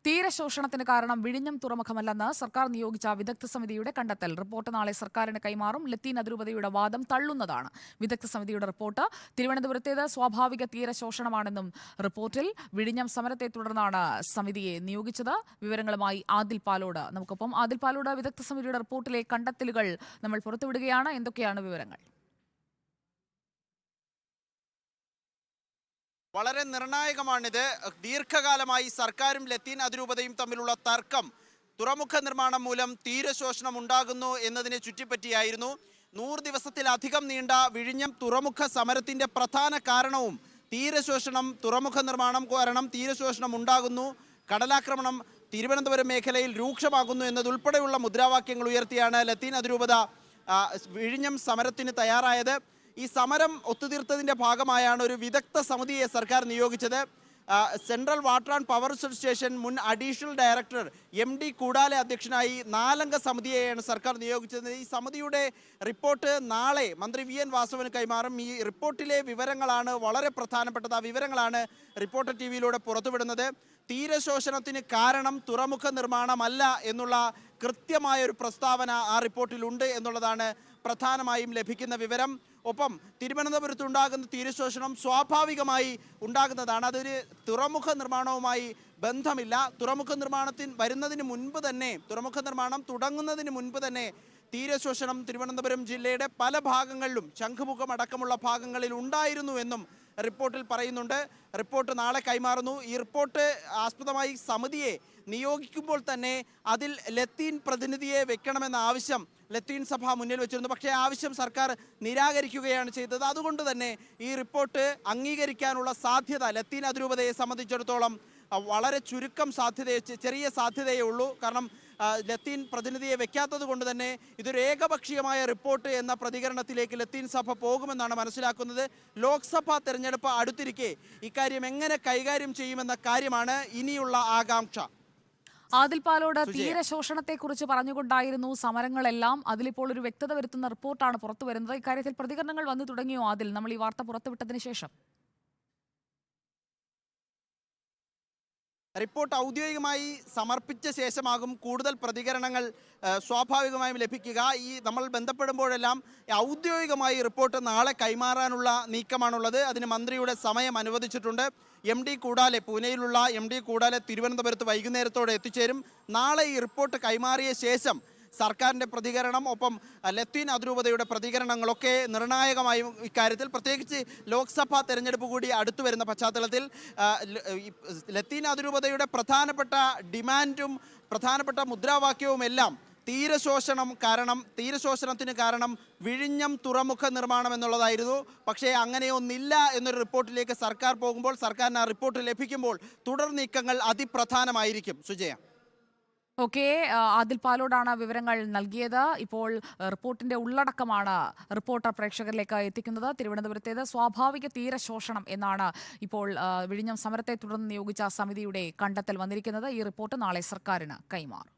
തീരശോഷണത്തിന് കാരണം വിഴിഞ്ഞം തുറമുഖമല്ലെന്ന് സർക്കാർ നിയോഗിച്ച വിദഗ്ധ സമിതിയുടെ കണ്ടെത്തൽ. റിപ്പോർട്ട് നാളെ സർക്കാരിന് കൈമാറും. ലത്തീൻ അതിരൂപതയുടെ വാദം തള്ളുന്നതാണ് വിദഗ്ധ സമിതിയുടെ റിപ്പോർട്ട്. തിരുവനന്തപുരത്തേത് സ്വാഭാവിക തീരശോഷണമാണെന്നും റിപ്പോർട്ടിൽ. വിഴിഞ്ഞം സമരത്തെ തുടർന്നാണ് സമിതിയെ നിയോഗിച്ചത്. വിവരങ്ങളുമായി ആദിൽ പാലോട് നമുക്കൊപ്പം. ആദിൽ പാലോട്, വിദഗ്ധ സമിതിയുടെ റിപ്പോർട്ടിലെ കണ്ടെത്തലുകൾ നമ്മൾ പുറത്തുവിടുകയാണ്. എന്തൊക്കെയാണ് വിവരങ്ങൾ? വളരെ നിർണായകമാണിത്. ദീർഘകാലമായി സർക്കാരും ലത്തീൻ അതിരൂപതയും തമ്മിലുള്ള തർക്കം തുറമുഖ നിർമ്മാണം മൂലം തീരശോഷണം ഉണ്ടാകുന്നു എന്നതിനെ ചുറ്റിപ്പറ്റിയായിരുന്നു. 100 ദിവസത്തിലധികം നീണ്ട വിഴിഞ്ഞം തുറമുഖ സമരത്തിന്റെ പ്രധാന കാരണവും തീരശോഷണം, തുറമുഖ നിർമ്മാണം കാരണം തീരശോഷണം ഉണ്ടാകുന്നു, കടലാക്രമണം തിരുവനന്തപുരം മേഖലയിൽ രൂക്ഷമാകുന്നു എന്നതുൾപ്പെടെയുള്ള മുദ്രാവാക്യങ്ങൾ ഉയർത്തിയാണ് ലത്തീൻ അതിരൂപത വിഴിഞ്ഞം സമരത്തിന് തയ്യാറായത്. ഈ സമരം ഒത്തുതീർത്തതിൻ്റെ ഭാഗമായാണ് ഒരു വിദഗ്ധ സമിതിയെ സർക്കാർ നിയോഗിച്ചത്. Central water and power station മുൻ അഡീഷണൽ ഡയറക്ടർ MD കൂടാലെ അധ്യക്ഷനായി 4 അംഗ സമിതിയെയാണ് സർക്കാർ നിയോഗിച്ചത്. ഈ സമിതിയുടെ റിപ്പോർട്ട് നാളെ മന്ത്രി VN വാസവന് കൈമാറും. ഈ റിപ്പോർട്ടിലെ വിവരങ്ങളാണ് വളരെ പ്രധാനപ്പെട്ടത്. ആ വിവരങ്ങളാണ് റിപ്പോർട്ടർ TVയിലൂടെ പുറത്തുവിടുന്നത്. തീരശോഷണത്തിന് കാരണം തുറമുഖ നിർമ്മാണമല്ല എന്നുള്ള കൃത്യമായൊരു പ്രസ്താവന ആ റിപ്പോർട്ടിലുണ്ട് എന്നുള്ളതാണ് പ്രധാനമായും ലഭിക്കുന്ന വിവരം. ഒപ്പം തിരുവനന്തപുരത്തുണ്ടാകുന്ന തീരശോഷണം സ്വാഭാവികമായി ഉണ്ടാകുന്നതാണ്. അതൊരു തുറമുഖ നിർമ്മാണവുമായി ബന്ധമില്ല. തുറമുഖ നിർമ്മാണം തുടങ്ങുന്നതിന് മുൻപ് തന്നെ തീരശോഷണം തിരുവനന്തപുരം ജില്ലയുടെ പല ഭാഗങ്ങളിലും ശംഖുമുഖം അടക്കമുള്ള ഭാഗങ്ങളിൽ ഉണ്ടായിരുന്നു എന്നും റിപ്പോർട്ടിൽ പറയുന്നുണ്ട്. റിപ്പോർട്ട് നാളെ കൈമാറുന്നു. ഈ റിപ്പോർട്ട് ആസ്പദമായി സമിതിയെ നിയോഗിക്കുമ്പോൾ തന്നെ അതിൽ ലത്തീൻ പ്രതിനിധിയെ വെക്കണമെന്ന ആവശ്യം ലത്തീൻ സഭ മുന്നിൽ വെച്ചിരുന്നു. പക്ഷേ ആവശ്യം സർക്കാർ നിരാകരിക്കുകയാണ് ചെയ്തത്. അതുകൊണ്ട് തന്നെ ഈ റിപ്പോർട്ട് അംഗീകരിക്കാനുള്ള സാധ്യത ലത്തീൻ അതിരൂപതയെ സംബന്ധിച്ചിടത്തോളം വളരെ ചെറിയ സാധ്യതയേ ഉള്ളൂ. കാരണം ലത്തീൻ പ്രതിനിധിയെ വെക്കാത്തത് കൊണ്ട് തന്നെ ഇതൊരു ഏകപക്ഷീയമായ റിപ്പോർട്ട് എന്ന പ്രതികരണത്തിലേക്ക് ലത്തീൻ സഭ പോകുമെന്നാണ് മനസ്സിലാക്കുന്നത്. ലോക്സഭാ തെരഞ്ഞെടുപ്പ് അടുത്തിരിക്കെ ഇക്കാര്യം എങ്ങനെ കൈകാര്യം ചെയ്യുമെന്ന കാര്യമാണ് ഇനിയുള്ള ആകാംക്ഷ. ആദിൽ പാലോട്, തീരശോഷണത്തെക്കുറിച്ച് പറഞ്ഞുകൊണ്ടായിരുന്നു സമരങ്ങളെല്ലാം. അതിലിപ്പോൾ ഒരു വ്യക്തത വരുത്തുന്ന റിപ്പോർട്ടാണ് പുറത്തു വരുന്നത്. ഇക്കാര്യത്തിൽ പ്രതികരണങ്ങൾ വന്നു തുടങ്ങിയോ ആദിൽ, നമ്മൾ ഈ വാർത്ത പുറത്തുവിട്ടതിന് ശേഷം? റിപ്പോർട്ട് ഔദ്യോഗികമായി സമർപ്പിച്ച ശേഷമാകും കൂടുതൽ പ്രതികരണങ്ങൾ സ്വാഭാവികമായും ലഭിക്കുക. നമ്മൾ ബന്ധപ്പെടുമ്പോഴെല്ലാം ഔദ്യോഗികമായി റിപ്പോർട്ട് നാളെ കൈമാറാനുള്ള നീക്കമാണുള്ളത്. അതിന് മന്ത്രിയുടെ സമയം അനുവദിച്ചിട്ടുണ്ട്. MD കൂടാലെ, പൂനെയിലുള്ള MD കൂടാലെ തിരുവനന്തപുരത്ത് വൈകുന്നേരത്തോടെ എത്തിച്ചേരും. നാളെ ഈ റിപ്പോർട്ട് കൈമാറിയ ശേഷം സർക്കാരിൻ്റെ പ്രതികരണം, ഒപ്പം ലത്തീൻ അതിരൂപതയുടെ പ്രതികരണങ്ങളൊക്കെ നിർണായകമായും ഇക്കാര്യത്തിൽ, പ്രത്യേകിച്ച് ലോക്സഭാ തെരഞ്ഞെടുപ്പ് കൂടി അടുത്തു വരുന്ന പശ്ചാത്തലത്തിൽ ലത്തീൻ അതിരൂപതയുടെ പ്രധാനപ്പെട്ട ഡിമാൻഡും പ്രധാനപ്പെട്ട മുദ്രാവാക്യവുമെല്ലാം തീരശോഷണത്തിന് കാരണം വിഴിഞ്ഞം തുറമുഖ നിർമ്മാണം എന്നുള്ളതായിരുന്നു. പക്ഷേ അങ്ങനെയൊന്നില്ല എന്നൊരു റിപ്പോർട്ടിലേക്ക് സർക്കാർ പോകുമ്പോൾ, സർക്കാരിന് ആ റിപ്പോർട്ട് ലഭിക്കുമ്പോൾ തുടർ നീക്കങ്ങൾ അതിപ്രധാനമായിരിക്കും. സുജയ. ഓക്കെ, ആദിൽ പാലോടാണ് വിവരങ്ങൾ നൽകിയത്. ഇപ്പോൾ റിപ്പോർട്ടിന്റെ ഉള്ളടക്കമാണ് റിപ്പോർട്ടർ പ്രേക്ഷകരിലേക്ക് എത്തിക്കുന്നത്. തിരുവനന്തപുരത്തേത് സ്വാഭാവിക തീരശോഷണം എന്നാണ് ഇപ്പോൾ വിഴിഞ്ഞം സമരത്തെ തുടർന്ന് നിയോഗിച്ച സമിതിയുടെ കണ്ടെത്തൽ വന്നിരിക്കുന്നത്. ഈ റിപ്പോർട്ട് നാളെ സർക്കാരിന് കൈമാറും.